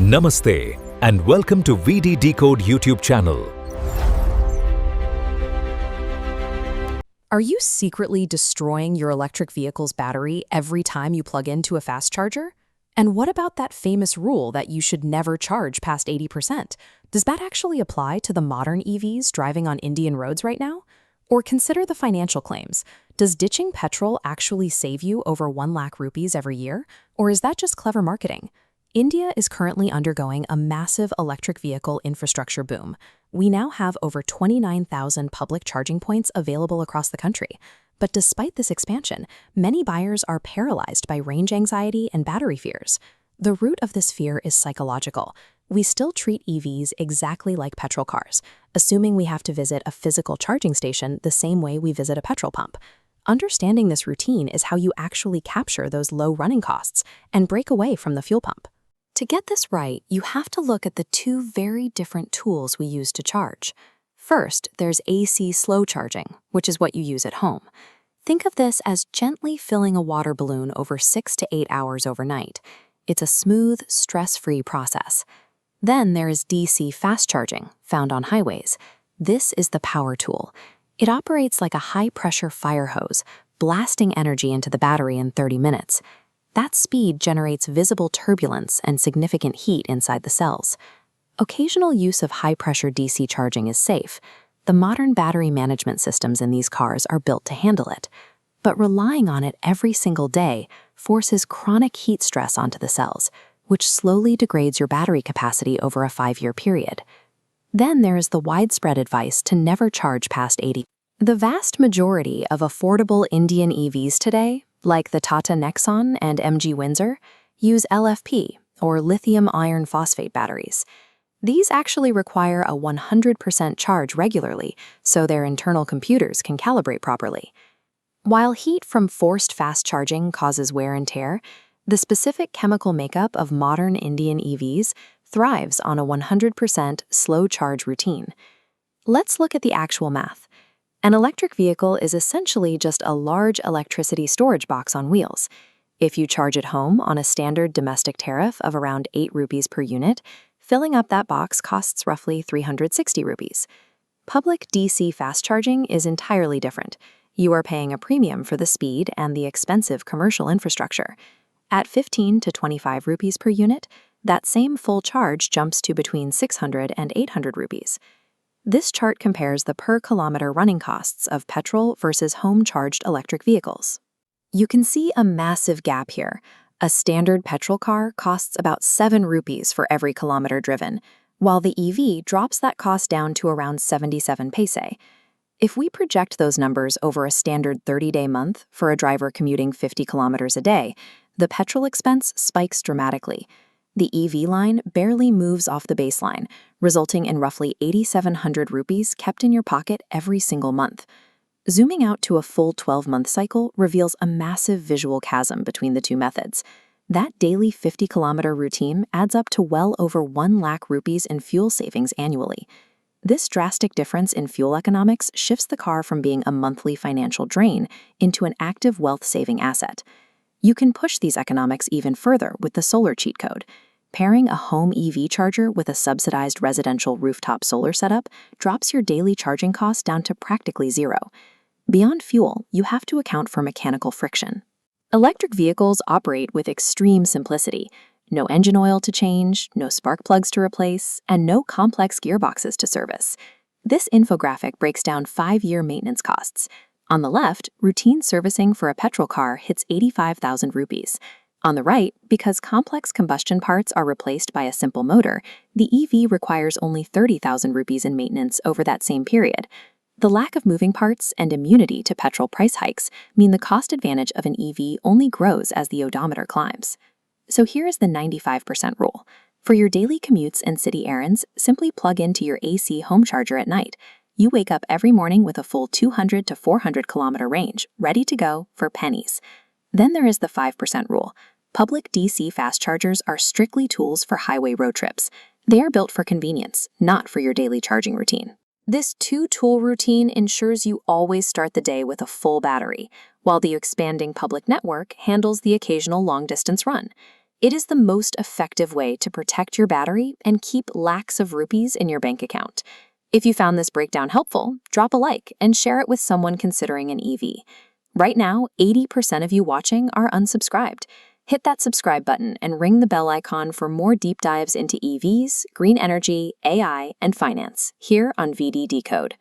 Namaste and welcome to VD Decode YouTube channel. Are you secretly destroying your electric vehicle's battery every time you plug into a fast charger? And what about that famous rule that you should never charge past 80%? Does that actually apply to the modern EVs driving on Indian roads right now? Or consider the financial claims. Does ditching petrol actually save you over 1 lakh rupees every year? Or is that just clever marketing? India is currently undergoing a massive electric vehicle infrastructure boom. We now have over 29,000 public charging points available across the country. But despite this expansion, many buyers are paralyzed by range anxiety and battery fears. The root of this fear is psychological. We still treat EVs exactly like petrol cars, assuming we have to visit a physical charging station the same way we visit a petrol pump. Understanding this routine is how you actually capture those low running costs and break away from the fuel pump. To get this right, you have to look at the two very different tools we use to charge. First, there's AC slow charging, which is what you use at home. Think of this as gently filling a water balloon over 6 to 8 hours overnight. It's a smooth, stress-free process. Then there is DC fast charging, found on highways. This is the power tool. It operates like a high-pressure fire hose, blasting energy into the battery in 30 minutes. That speed generates visible turbulence and significant heat inside the cells. Occasional use of high-pressure DC charging is safe. The modern battery management systems in these cars are built to handle it. But relying on it every single day forces chronic heat stress onto the cells, which slowly degrades your battery capacity over a 5-year period. Then there is the widespread advice to never charge past 80. The vast majority of affordable Indian EVs today, like the Tata Nexon and MG Windsor, use LFP, or lithium iron phosphate batteries. These actually require a 100% charge regularly, so their internal computers can calibrate properly. While heat from forced fast charging causes wear and tear, the specific chemical makeup of modern Indian EVs thrives on a 100% slow charge routine. Let's look at the actual math. An electric vehicle is essentially just a large electricity storage box on wheels. If you charge at home on a standard domestic tariff of around 8 rupees per unit, filling up that box costs roughly 360 rupees. Public DC fast charging is entirely different. You are paying a premium for the speed and the expensive commercial infrastructure. At 15 to 25 rupees per unit, that same full charge jumps to between 600 and 800 rupees. This chart compares the per-kilometer running costs of petrol versus home-charged electric vehicles. You can see a massive gap here. A standard petrol car costs about 7 rupees for every kilometer driven, while the EV drops that cost down to around 77 paise. If we project those numbers over a standard 30-day month for a driver commuting 50 kilometers a day, the petrol expense spikes dramatically. The EV line barely moves off the baseline, resulting in roughly 8,700 rupees kept in your pocket every single month. Zooming out to a full 12-month cycle reveals a massive visual chasm between the two methods. That daily 50-kilometer routine adds up to well over 1 lakh rupees in fuel savings annually. This drastic difference in fuel economics shifts the car from being a monthly financial drain into an active wealth-saving asset. You can push these economics even further with the solar cheat code. Pairing a home EV charger with a subsidized residential rooftop solar setup drops your daily charging costs down to practically zero. Beyond fuel, you have to account for mechanical friction. Electric vehicles operate with extreme simplicity. No engine oil to change, no spark plugs to replace, and no complex gearboxes to service. This infographic breaks down 5-year maintenance costs. On the left, routine servicing for a petrol car hits 85,000 rupees. On the right, because complex combustion parts are replaced by a simple motor, the EV requires only 30,000 rupees in maintenance over that same period. The lack of moving parts and immunity to petrol price hikes mean the cost advantage of an EV only grows as the odometer climbs. So here is the 95% rule. For your daily commutes and city errands, simply plug into your AC home charger at night. You wake up every morning with a full 200 to 400 kilometer range, ready to go for pennies. Then there is the 5% rule. Public DC fast chargers are strictly tools for highway road trips. They are built for convenience, not for your daily charging routine. This 2-tool routine ensures you always start the day with a full battery, while the expanding public network handles the occasional long-distance run. It is the most effective way to protect your battery and keep lakhs of rupees in your bank account. If you found this breakdown helpful, drop a like and share it with someone considering an EV. Right now, 80% of you watching are unsubscribed. Hit that subscribe button and ring the bell icon for more deep dives into EVs, green energy, AI, and finance here on VD Decode.